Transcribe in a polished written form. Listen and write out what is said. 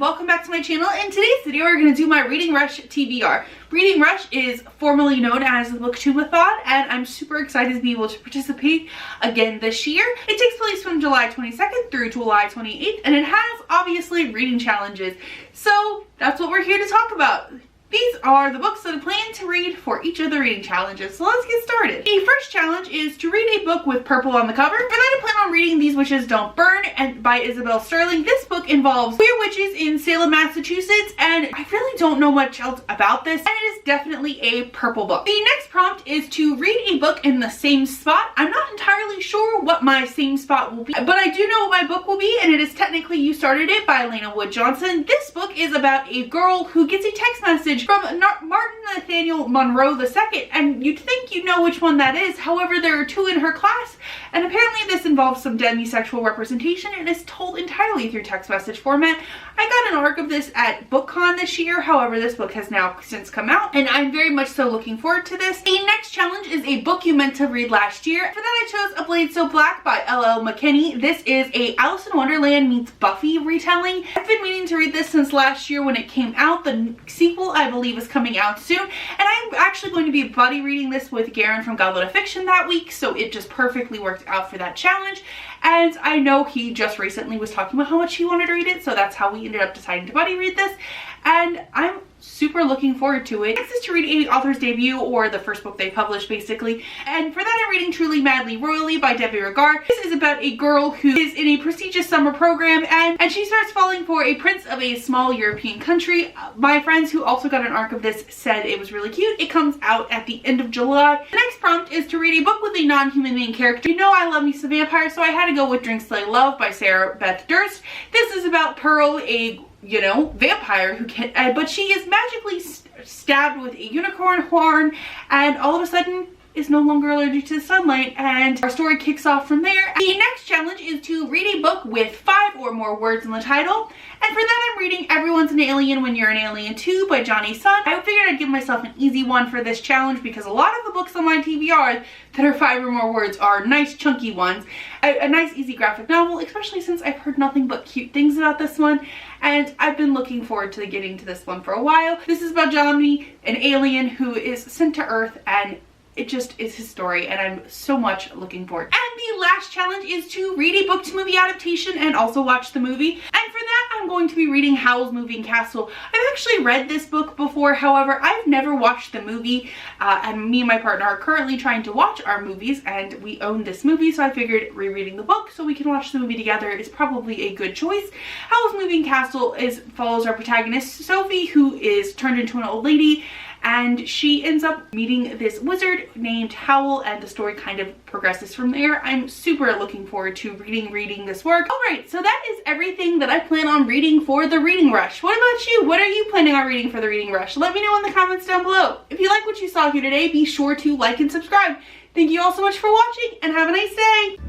welcome back to my channel. In today's video we're going to do my Reading Rush TBR. Reading Rush is formerly known as the Booktubeathon, and I'm super excited to be able to participate again this year. It takes place from July 22nd through July 28th, and it has obviously reading challenges. So that's what we're here to talk about. These are the books that I plan to read for each of the reading challenges, so let's get started. The first challenge is to read a book with purple on the cover. For that I plan on reading These Witches Don't Burn by Isabel Sterling. This book involves queer witches in Salem, Massachusetts, and I really don't know much else about this, and it is definitely a purple book. The next prompt is to read a book in the same spot. I'm not entirely sure what my same spot will be, but I do know what my book will be, and it is technically You Started It by Elena Wood Johnson. This book is about a girl who gets a text message from Martin Nathaniel Monroe II, and you'd think you know which one that is. However, there are two in her class, and apparently this involves some demisexual representation and is told entirely through text message format. I got an arc of this at BookCon this year, however this book has now since come out, and I'm very much so looking forward to this. The next challenge is a book you meant to read last year. For that I chose A Blade So Black by L.L. McKinney. This is a Alice in Wonderland meets Buffy retelling. I've been meaning to read this since last year when it came out. The sequel, I believe, is coming out soon, and I'm actually going to be buddy reading this with Garen from Goblet of Fiction that week, so it just perfectly worked out for that challenge. And I know he just recently was talking about how much he wanted to read it, so that's how we ended up deciding to buddy read this, and I'm super looking forward to it. Next is to read a author's debut, or the first book they published basically, and for that I'm reading Truly Madly Royally by Debbie Regard. This is about a girl who is in a prestigious summer program and she starts falling for a prince of a small European country. My friends who also got an arc of this said it was really cute. It comes out at the end of July. The next prompt is to read a book with a non-human main character. You know I love me some vampires, so I had to go with Drink Slay Love by Sarah Beth Durst. This is about Pearl, a vampire who can, but she is magically stabbed with a unicorn horn, and all of a sudden is no longer allergic to the sunlight, and our story kicks off from there. The next challenge is to read a book with 5 or more words in the title, and for that I'm reading Everyone's an Alien When You're an Alien Too by Johnny Sun. I figured I'd give myself an easy one for this challenge because a lot of the books on my TBR that are 5 or more words are nice chunky ones. A nice easy graphic novel, especially since I've heard nothing but cute things about this one, and I've been looking forward to getting to this one for a while. This is about Johnny, an alien who is sent to Earth, and it just is his story, and I'm so much looking forward. And the last challenge is to read a book to movie adaptation and also watch the movie. And for that, I'm going to be reading Howl's Moving Castle. I've actually read this book before, however, I've never watched the movie, and me and my partner are currently trying to watch our movies, and we own this movie, so I figured rereading the book so we can watch the movie together is probably a good choice. Howl's Moving Castle follows our protagonist, Sophie, who is turned into an old lady, and she ends up meeting this wizard named Howl, and the story kind of progresses from there. I'm super looking forward to reading this work. Alright, so that is everything that I plan on reading for the Reading Rush. What about you? What are you planning on reading for the Reading Rush? Let me know in the comments down below. If you like what you saw here today, be sure to like and subscribe. Thank you all so much for watching, and have a nice day!